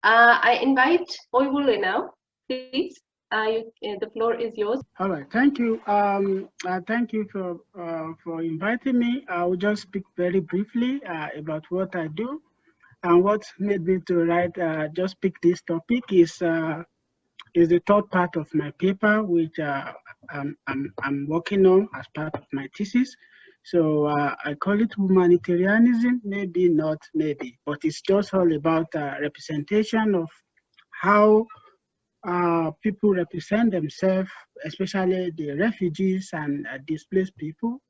I invite Oyewole now, please. The floor is yours. All right, thank you. Thank you for inviting me. I will just speak very briefly about what I do, and what made me to write. Just pick this topic is the third part of my paper, which I'm working on as part of my thesis. So I call it humanitarianism. Maybe not, maybe, but it's just all about representation of how people represent themselves, especially the refugees and displaced people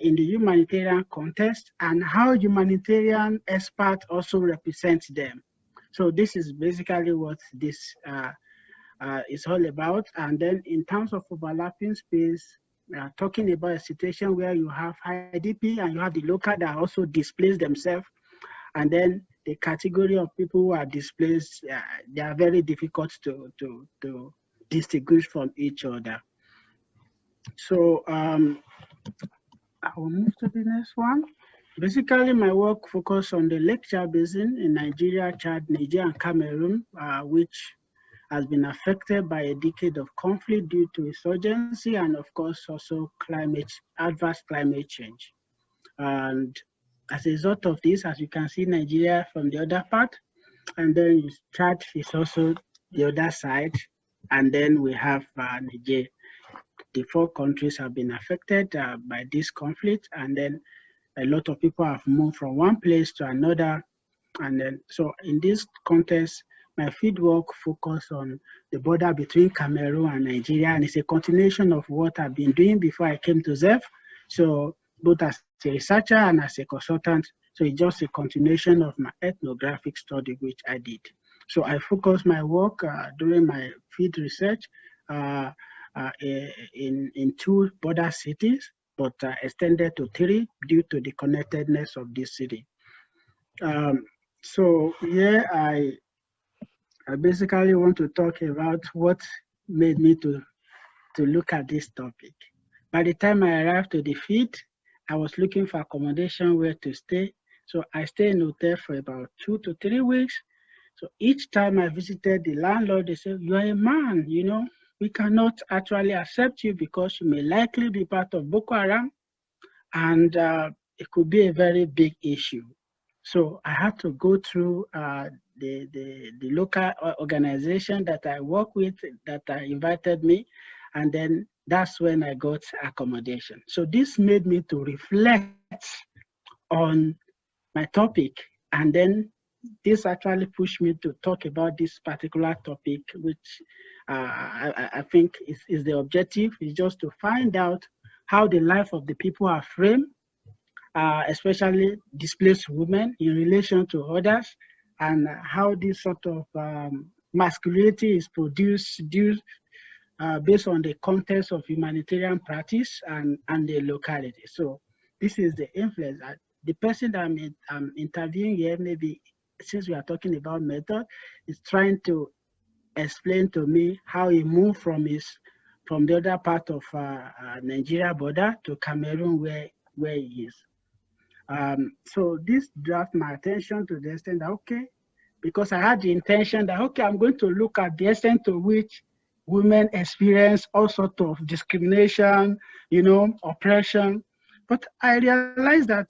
in the humanitarian context, and how humanitarian experts also represent them. So this is basically what this is all about. And then in terms of overlapping space, talking about a situation where you have IDP and you have the local that also displace themselves, and then the category of people who are displaced, they are very difficult to distinguish from each other. So I will move to the next one. Basically, my work focuses on the Lake Chad Basin in Nigeria, Chad, Niger, and Cameroon, which has been affected by a decade of conflict due to insurgency and, of course, also adverse climate change. And as a result of this, as you can see, Nigeria from the other part, and then Chad is also the other side, and then we have Niger. The four countries have been affected by this conflict, and then a lot of people have moved from one place to another. And then, so in this context, my fieldwork focused on the border between Cameroon and Nigeria, and it's a continuation of what I've been doing before I came to ZEF. So both as a researcher and as a consultant, so it's just a continuation of my ethnographic study, which I did. So I focused my work during my field research in two border cities, but extended to three due to the connectedness of this city. So here I basically want to talk about what made me to look at this topic. By the time I arrived to the field, I was looking for accommodation where to stay. So I stayed in a hotel for about 2 to 3 weeks. So each time I visited the landlord, they said, "You are a man, you know, we cannot actually accept you because you may likely be part of Boko Haram, and it could be a very big issue." So I had to go through the local organization that I work with that invited me, and then that's when I got accommodation. So this made me to reflect on my topic, and then this actually pushed me to talk about this particular topic, which I think is the objective, is just to find out how the life of the people are framed, especially displaced women in relation to others, and how this sort of masculinity is produced based on the context of humanitarian practice and the locality. So this is the influence. The person that I'm interviewing here, maybe since we are talking about method, is trying to explain to me how he moved from the other part of Nigeria border to Cameroon where he is. So this dragged my attention to the extent that, okay, because I had the intention that, okay, I'm going to look at the extent to which women experience all sorts of discrimination, oppression. But I realized that,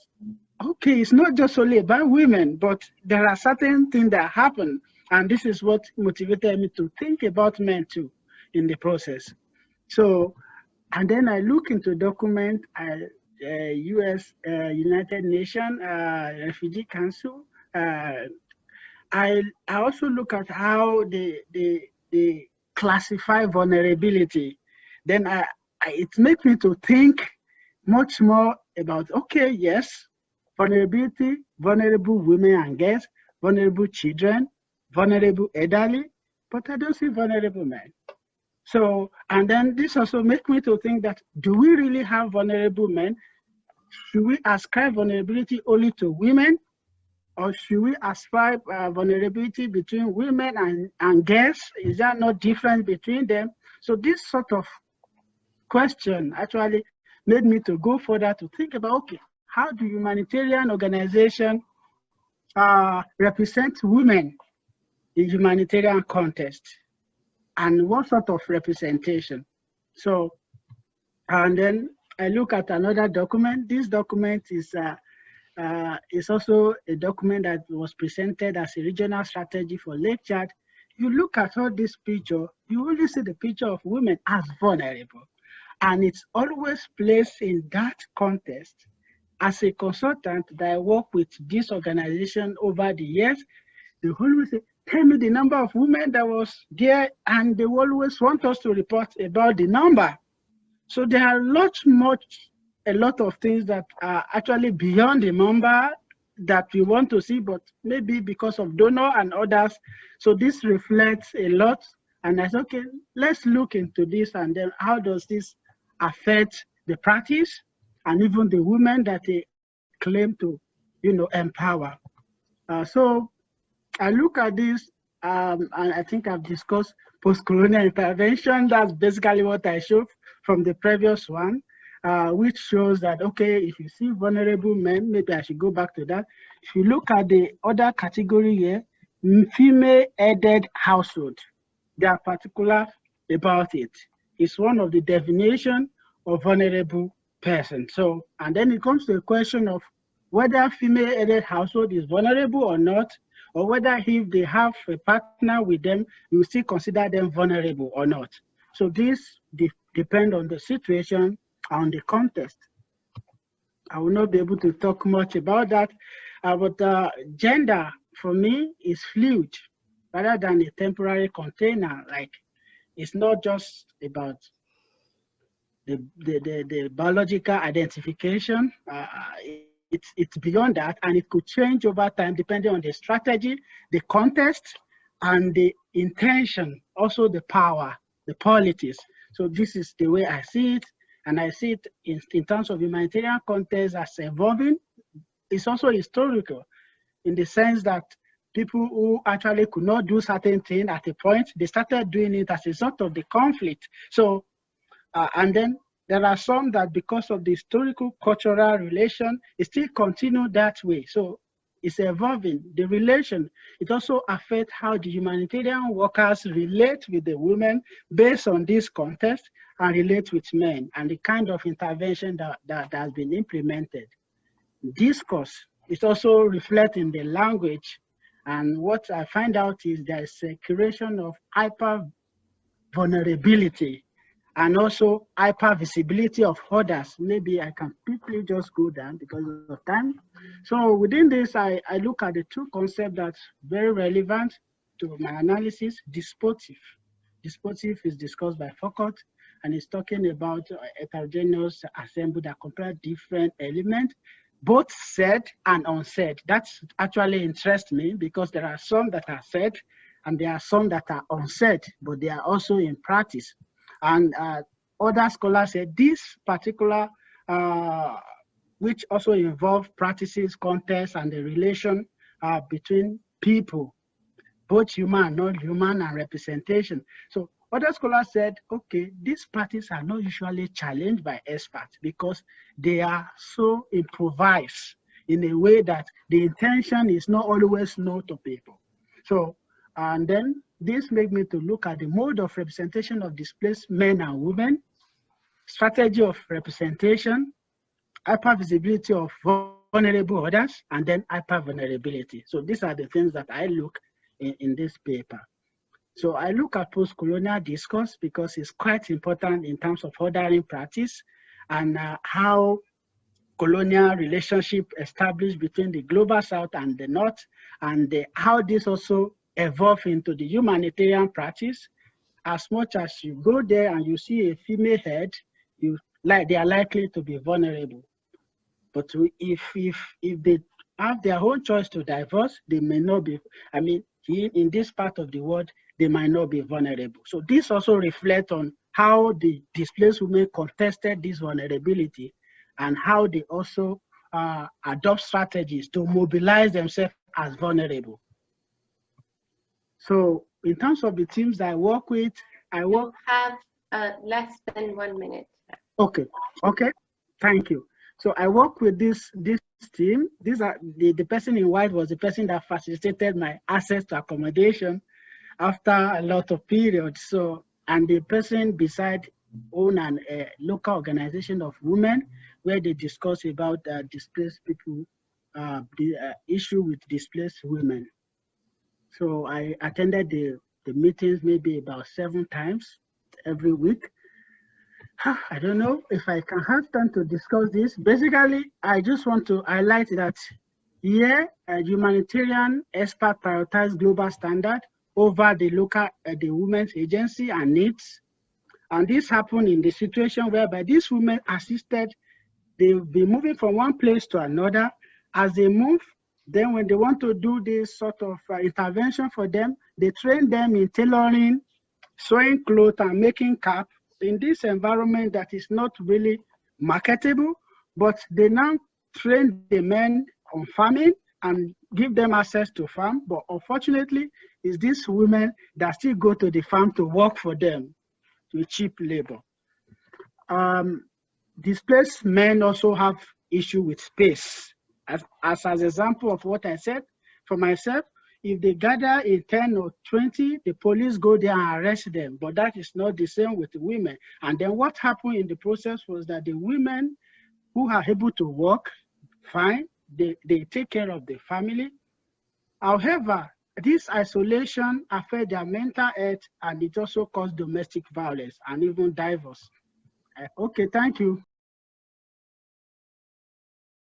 okay, it's not just only about women, but there are certain things that happen. And this is what motivated me to think about men too in the process. So, and then I look into document, U.S. United Nations Refugee Council. I also look at how they classify vulnerability. Then it makes me to think much more about, okay, yes, vulnerability, vulnerable women and girls, vulnerable children, vulnerable elderly, but I don't see vulnerable men. So, and then this also makes me to think that, do we really have vulnerable men? Should we ascribe vulnerability only to women? Or should we ascribe vulnerability between women and girls? Is there no difference between them? So this sort of question actually made me to go further to think about, okay, how do humanitarian organizations represent women the humanitarian context and what sort of representation. So, and then I look at another document. This document is also a document that was presented as a regional strategy for Lake Chad. You look at all this picture, you only see the picture of women as vulnerable. And it's always placed in that context. As a consultant that I work with this organization over the years, they always say, tell me the number of women that was there, and they always want us to report about the number. So there are a lot of things that are actually beyond the number that we want to see, but maybe because of donor and others. So this reflects a lot. And I said, okay, let's look into this, and then how does this affect the practice and even the women that they claim to, empower. So I look at this, and I think I've discussed post-colonial intervention. That's basically what I showed from the previous one, which shows that, okay, if you see vulnerable men, maybe I should go back to that. If you look at the other category here, female-headed household, they are particular about it. It's one of the definition of vulnerable person. So, and then it comes to a question of whether female-headed household is vulnerable or not, or whether if they have a partner with them, you still consider them vulnerable or not. So this depends on the situation, on the context. I will not be able to talk much about that, but gender for me is fluid rather than a temporary container. Like, it's not just about the biological identification. It's beyond that, and it could change over time depending on the strategy, the context, and the intention, also the power, the politics. So this is the way I see it, and I see it in terms of humanitarian context as evolving. It's also historical in the sense that people who actually could not do certain things at a point, they started doing it as a result of the conflict. So, and then there are some that because of the historical cultural relation, it still continue that way. So it's evolving. The relation, it also affects how the humanitarian workers relate with the women based on this context and relate with men and the kind of intervention that has been implemented. Discourse, it also reflects in the language. And what I find out is there's a creation of hyper vulnerability and also hyper visibility of others. Maybe I can quickly just go down because of time. So within this, I look at the two concepts that's very relevant to my analysis. Dispositive. Dispositive is discussed by Foucault, and it's talking about heterogeneous assembly that compare different elements, both said and unsaid. That's actually interests me because there are some that are said and there are some that are unsaid, but they are also in practice. And other scholars said this particular, which also involve practices, context, and the relation between people, both human and non-human, and representation. So other scholars said, okay, these practices are not usually challenged by experts because they are so improvised in a way that the intention is not always known to people. So, and then this made me to look at the mode of representation of displaced men and women, strategy of representation, hypervisibility of vulnerable others, and then hypervulnerability. So these are the things that I look in this paper. So I look at post-colonial discourse because it's quite important in terms of ordering practice and how colonial relationship established between the global south and the north, and how this also evolved into the humanitarian practice. As much as you go there and you see a female head, they are likely to be vulnerable. But if they have their own choice to divorce, they may not be, I mean, in this part of the world, they might not be vulnerable. So this also reflects on how the displaced women contested this vulnerability and how they also adopt strategies to mobilize themselves as vulnerable. So in terms of the teams that I work with, You have less than 1 minute. Okay, thank you. So I work with this team. These are the person in white was the person that facilitated my access to accommodation after a lot of periods. So, and the person beside own a local organization of women where they discuss about displaced people, the issue with displaced women. So I attended the meetings maybe about 7 times every week. I don't know if I can have time to discuss this. Basically, I just want to highlight that here, a humanitarian expert prioritize global standard over the local, the women's agency and needs. And this happened in the situation whereby these women assisted, they'll be moving from one place to another. As they move, then when they want to do this sort of intervention for them, they train them in tailoring, sewing clothes and making cap in this environment that is not really marketable, but they now train the men on farming and give them access to farm. But unfortunately, it's these women that still go to the farm to work for them with cheap labor. Displaced men also have issue with space. As an example of what I said, for myself, if they gather in 10 or 20, the police go there and arrest them. But that is not the same with the women. And then what happened in the process was that the women who are able to work, fine, they take care of the family. However, this isolation affects their mental health and it also causes domestic violence and even divorce. Okay, thank you.